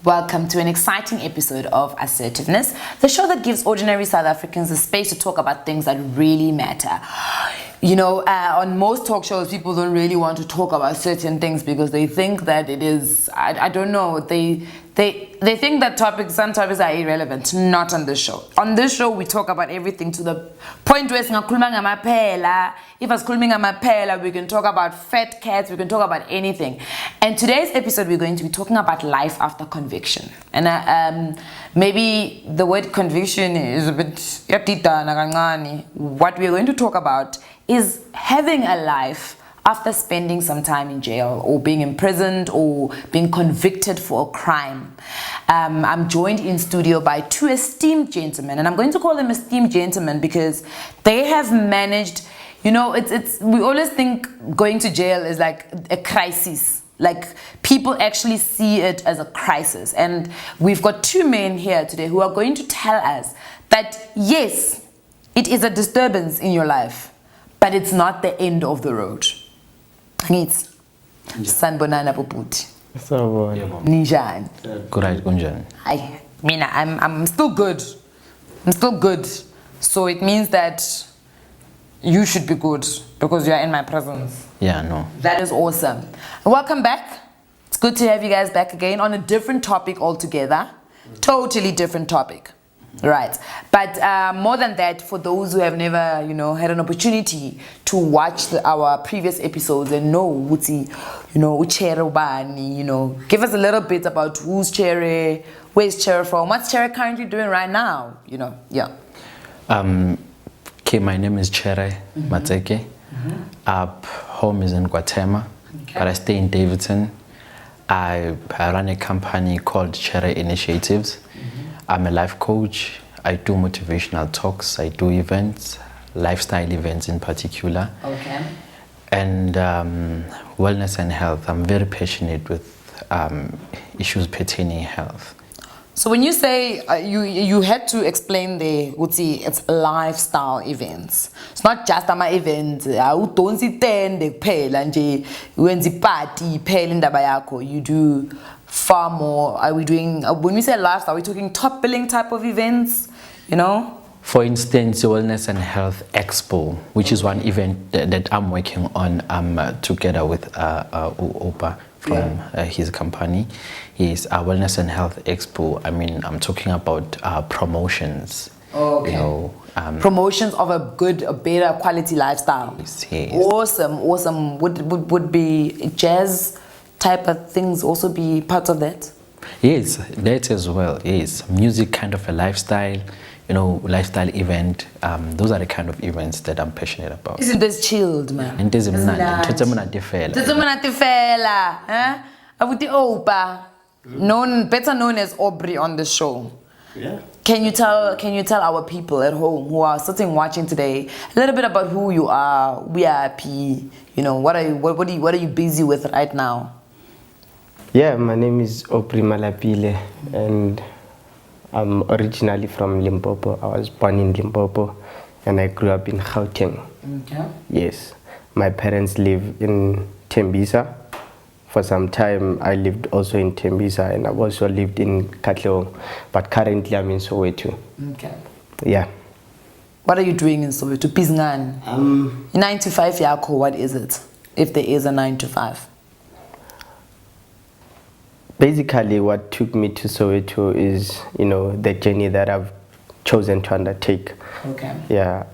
Welcome to an exciting episode of Assertiveness, the show that gives ordinary South Africans the space to talk about things that really matter. You know, on most talk shows, people don't really want to talk about certain things because they think that it is, I don't know, they think that some topics are irrelevant. Not on this show. On this show, we talk about everything to the point where if I was we can talk about fat cats, we can talk about anything. And today's episode, we're going to be talking about life after conviction. And maybe the word conviction is a bit what we're going to talk about is having a life after spending some time in jail or being imprisoned or being convicted for a crime. I'm joined in studio by two esteemed gentlemen, and I'm going to call them esteemed gentlemen because they have managed, you know, we always think going to jail is like a crisis. Like people actually see it as a crisis. And we've got two men here today who are going to tell us that yes, it is a disturbance in your life, but it's not the end of the road. It's Sanbonana Puputi. Ninjan. I'm still good. I'm still good. So it means that you should be good because you are in my presence. Yeah, no. That is awesome. Welcome back. It's good to have you guys back again on a different topic altogether. Totally different topic. Right. But more than that, for those who have never, you know, had an opportunity to watch our previous episodes and know Wuti, you know, Chere Ubani, you know, give us a little bit about who's Chere, where's Chere from, what's Chere currently doing right now, you know, yeah. Okay, my name is Chere Mateke. Home is in Guatemala, but I stay in Davidson. I run a company called Chere Initiatives. I'm a life coach. I do motivational talks. I do events, lifestyle events in particular. Okay. And wellness and health. I'm very passionate with issues pertaining health. So when you say you had to explain it's lifestyle events. It's not just my event. You do far more. Are we doing, when we say lifestyle, are we talking top billing type of events, you know? For instance, Wellness and Health Expo, which is one event that I'm working on together with Oprah from his company. Is a Wellness and Health Expo. I mean, I'm talking about promotions. Okay. You know, promotions of a better quality lifestyle. Yes. Awesome. Would be jazz type of things also be part of that? Yes, that as well. Yes, music kind of a lifestyle, you know, lifestyle event. Those are the kind of events that I'm passionate about. Isn't this chilled, man? And this is better known as Aubrey on the show. Yeah. Can you tell our people at home who are sitting watching today a little bit about who you are, VIP, you know, what are you busy with right now? Yeah, my name is Oprah Malapile and I'm originally from Limpopo. I was born in Limpopo and I grew up in Gauteng. Okay. Yes. My parents live in Tembisa. For some time, I lived also in Tembisa and I've also lived in Katlehong, but currently I'm in Soweto. Okay. Yeah. What are you doing in Soweto? Pisngan? 9 to 5 yako, what is it? If there is a 9 to 5? Basically, what took me to Soweto is, you know, the journey that I've chosen to undertake. Okay. Yeah.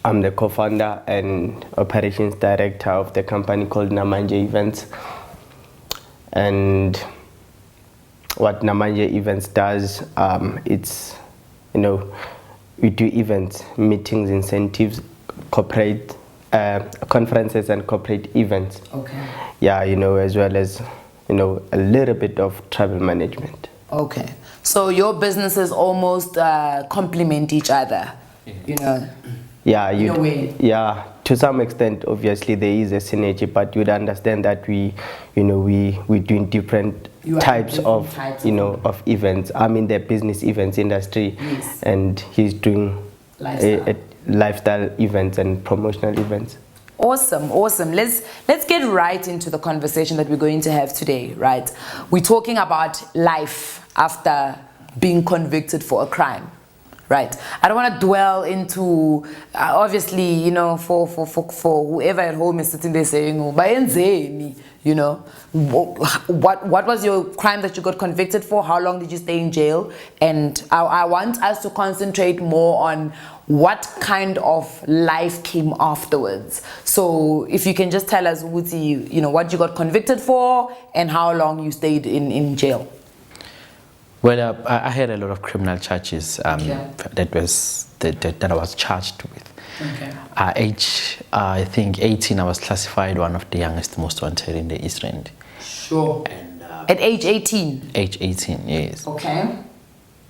I'm the co-founder and operations director of the company called Namanje Events. And what Namanje Events does, it's, you know, we do events, meetings, incentives, corporate conferences and corporate events. Okay. Yeah, you know, as well as, you know, a little bit of travel management. Okay. So your businesses almost complement each other, you know? Yeah, yeah, to some extent, obviously there is a synergy, but you'd understand that we're doing different types of events. I'm in the business events industry, yes. And he's doing lifestyle events and promotional events. Awesome. Let's get right into the conversation that we're going to have today, right? We're talking about life after being convicted for a crime, right? I don't want to dwell into obviously, you know, for whoever at home is sitting there saying, "Oh, bayenzeni," you know, what was your crime that you got convicted for? How long did you stay in jail? And I want us to concentrate more on what kind of life came afterwards. So if you can just tell us, Wuti, you know, what you got convicted for and how long you stayed in jail. Well, I had a lot of criminal charges that I was charged with. Okay. I think 18, I was classified one of the youngest most wanted in the East End. Sure. And, at age 18? Age 18, yes. Okay.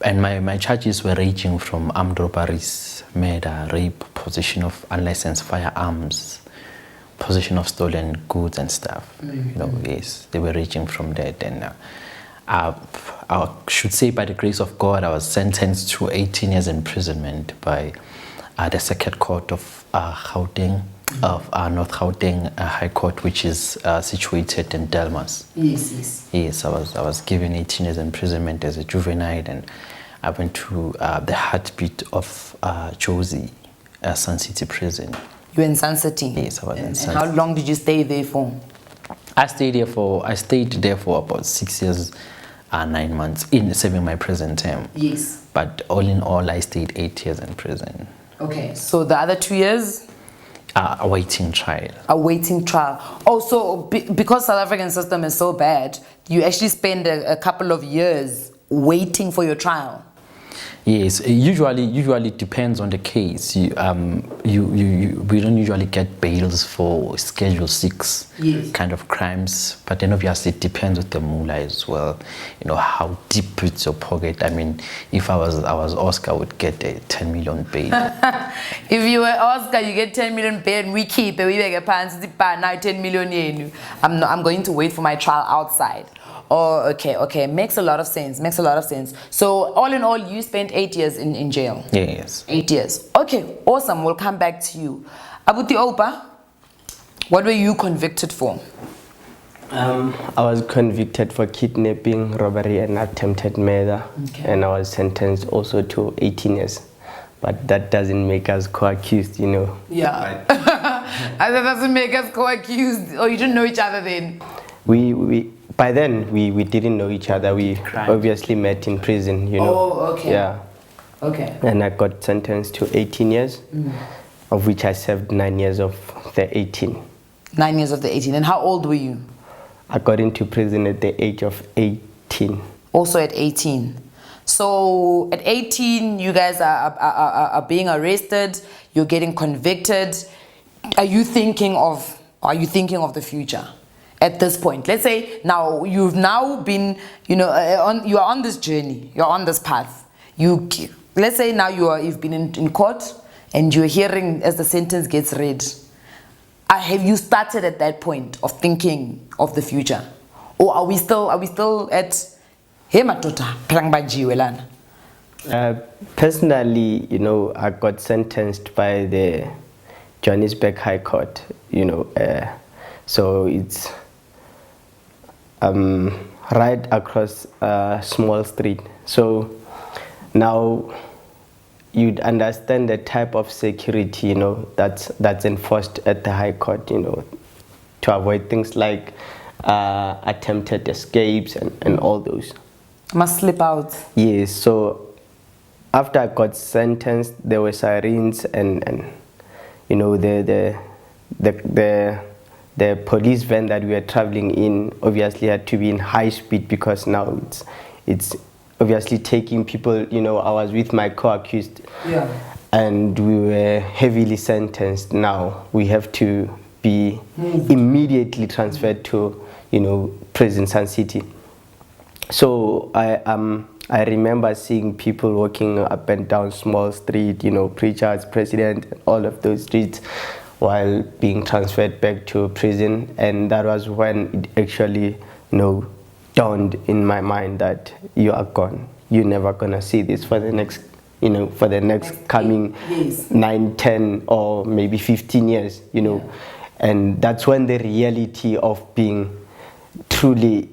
And my charges were ranging from armed robberies, murder, rape, possession of unlicensed firearms, possession of stolen goods and stuff. You know, yes, they were ranging from that. And I should say, by the grace of God, I was sentenced to 18 years imprisonment by the Circuit Court of Gauteng, of North Gauteng High Court, which is situated in Delmas. Yes. Yes, I was given 18 years imprisonment as a juvenile, and I went to the heartbeat of Josie, Sun City Prison. You were in Sun City? Yes, I was in Sun City. How long did you stay there for? I stayed there for about 6 years, 9 months in serving my prison term. Yes. But all in all, I stayed 8 years in prison. Okay, so the other 2 years? Awaiting trial. Awaiting trial. Also, because South African system is so bad, you actually spend a couple of years waiting for your trial. Yes, usually it depends on the case. We don't usually get bails for Schedule 6 kind of crimes, but then obviously it depends with the moolah as well. You know, how deep it's your pocket. I mean, if I was Oscar, I would get a 10 million bail. If you were Oscar, you get 10 million bail, and we keep it. We make a pants now 10 million yen. I'm going to wait for my trial outside. Oh, okay. Makes a lot of sense. So all in all, you spent 8 years in jail? Yes. 8 years. Okay, awesome. We'll come back to you. Abuti Opa, what were you convicted for? I was convicted for kidnapping, robbery, and attempted murder. Okay. And I was sentenced also to 18 years. But that doesn't make us co-accused, you know. Yeah. That doesn't make us co-accused. Oh, you didn't know each other then? By then, we didn't know each other. We obviously met in prison, you know. Oh, okay. Yeah. Okay. And I got sentenced to 18 years, of which I served 9 years of the 18. 9 years of the 18. And how old were you? I got into prison at the age of 18. Also at 18. So at 18, you guys are being arrested. You're getting convicted. Are you thinking of the future? At this point, let's say now you've been, you know, you are on this journey, you're on this path. Let's say now you've been in court and you're hearing as the sentence gets read. Have you started at that point of thinking of the future, or are we still at hematota prangbajiwelana? Personally, you know, I got sentenced by the Johannesburg High Court. You know, so it's right across Small Street. So now you'd understand the type of security, you know, that's enforced at the High Court, you know, to avoid things like attempted escapes and all those. Must slip out. Yes. So after I got sentenced, there were sirens and you know the police van that we were traveling in obviously had to be in high speed because now it's obviously taking people, you know. I was with my co-accused, and we were heavily sentenced. Now we have to be immediately transferred to, you know, prison Sun City. So I remember seeing people walking up and down Small Street, you know, preachers, president, all of those streets, while being transferred back to prison. And that was when it actually, you know, dawned in my mind that you are gone. You're never gonna see this for the next, you know, for the next coming 9, 10, or maybe 15 years, you know. And that's when the reality of being truly,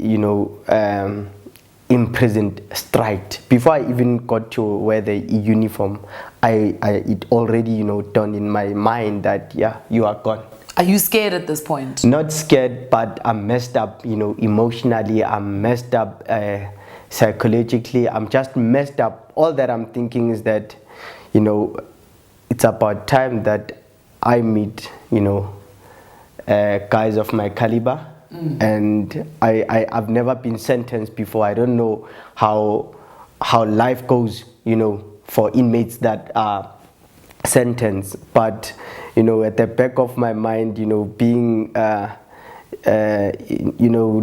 imprisoned striked. Before I even got to wear the uniform, it already, dawned in my mind that, yeah, you are gone. Are you scared at this point? Not scared, but I'm messed up, emotionally. I'm messed up psychologically. I'm just messed up. All that I'm thinking is that, it's about time that I meet, guys of my caliber. And I've never been sentenced before. I don't know how life goes, for inmates that are sentenced. But, at the back of my mind, being,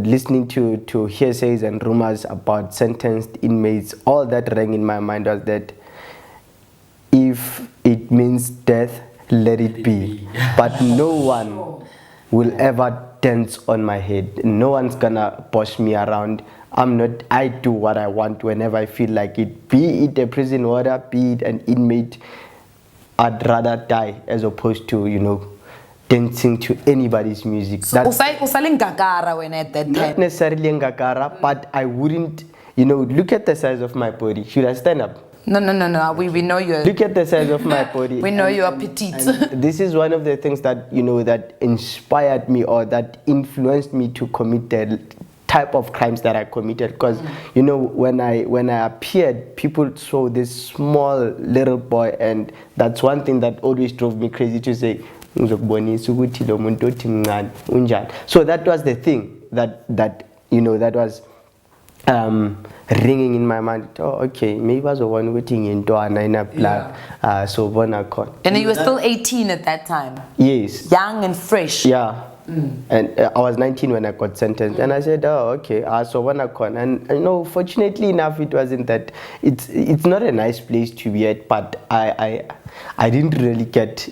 listening to hearsays and rumors about sentenced inmates, all that rang in my mind was that if it means death, let it be. But no one will ever dance on my head. No one's gonna boss me around. I do what I want whenever I feel like it. Be it a prison warder, be it an inmate, I'd rather die as opposed to, dancing to anybody's music. So usale ngakara when at that time? Not necessarily ngakara, but I wouldn't, look at the size of my body. Should I stand up? No. We know you're... Look at the size of my body. We know you are petite. And this is one of the things that, that inspired me or that influenced me to commit the type of crimes that I committed. Because, when I appeared, people saw this small little boy, and that's one thing that always drove me crazy to say, so that was the thing that was ringing in my mind. Oh, okay, maybe I was the one waiting in Nina Black. So and you were still 18 at that time? Yes. Young and fresh? Yeah. And I was 19 when I got sentenced, and I said, oh, okay, so Wanakon. And fortunately enough, it wasn't that, it's not a nice place to be at, but I didn't really get,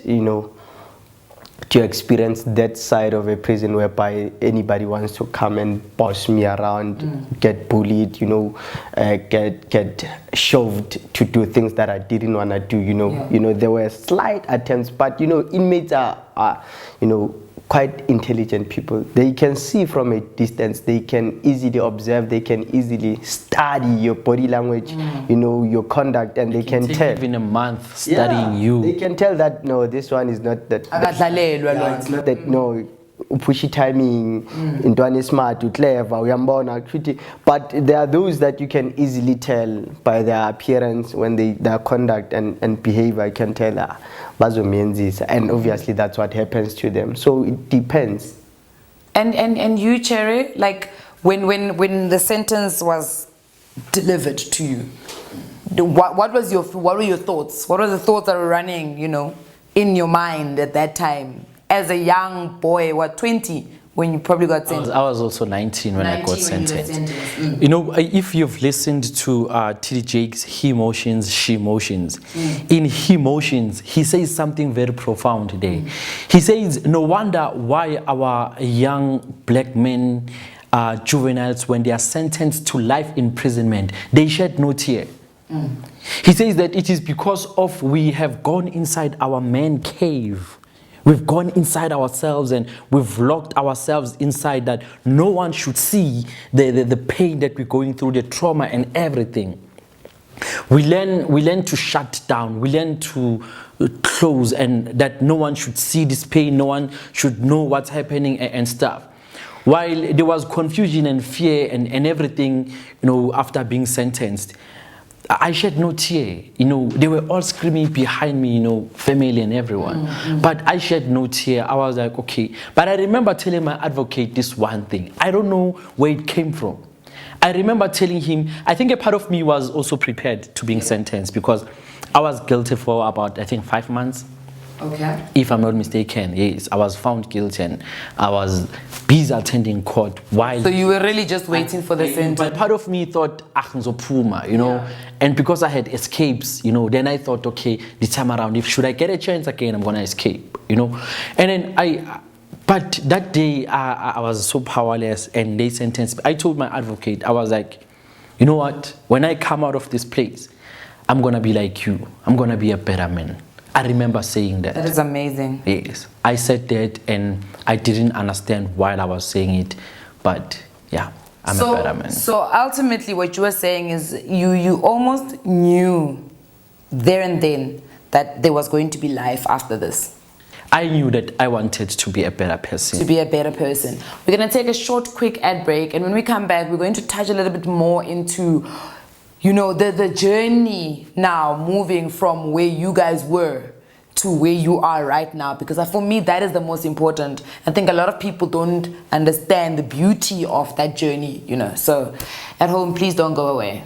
to experience that side of a prison whereby anybody wants to come and boss me around, get bullied, get shoved to do things that I didn't want to do. There were slight attempts, but inmates are quite intelligent people. They can see from a distance, they can easily observe, they can easily study your body language, your conduct, and they can tell. Even a month studying you. They can tell that, no, this one is not that. It's not that, no, pushy timing, into smart, clever, but there are those that you can easily tell by their appearance, when their conduct and behavior, you can tell, and obviously that's what happens to them. So it depends. And you, Cherry, like when the sentence was delivered to you, what were your thoughts? What were the thoughts that were running, in your mind at that time? As a young boy, 20 when you probably got sentenced? I was also 19 when I got sentenced. If you've listened to TD Jake's He Motions, She Motions, in He Motions, he says something very profound there. He says, no wonder why our young black men, juveniles, when they are sentenced to life imprisonment, they shed no tear. He says that it is because of we have gone inside our man cave. We've gone inside ourselves and we've locked ourselves inside, that no one should see the pain that we're going through, the trauma and everything. We learn to shut down. We learn to close, and that no one should see this pain. No one should know what's happening and stuff. While there was confusion and fear and everything, after being sentenced, I shed no tear. They were all screaming behind me, family and everyone. But I shed no tear. I was like, okay. But I remember telling my advocate this one thing. I don't know where it came from. I remember telling him, I think a part of me was also prepared to being sentenced, because I was guilty for about, 5 months. Okay. If I'm not mistaken, yes. I was found guilty and I was busy attending court while... So you were really just waiting for the sentence? But part of me thought, Puma, and because I had escapes, then I thought, okay, this time around, should I get a chance again, I'm going to escape, And then but that day, I was so powerless, and they sentenced me. I told my advocate, I was like, you know what, when I come out of this place, I'm going to be like you. I'm going to be a better man. I remember saying that. That is amazing. Yes. I said that and I didn't understand why I was saying it, but yeah, I'm a better man. So ultimately what you were saying is you almost knew there and then that there was going to be life after this. I knew that I wanted to be a better person. To be a better person. We're going to take a short, quick ad break, and when we come back, we're going to touch a little bit more into, you know, the journey now, moving from where you guys were to where you are right now, because for me, that is the most important. I think a lot of people don't understand the beauty of that journey, you know. So at home, please don't go away.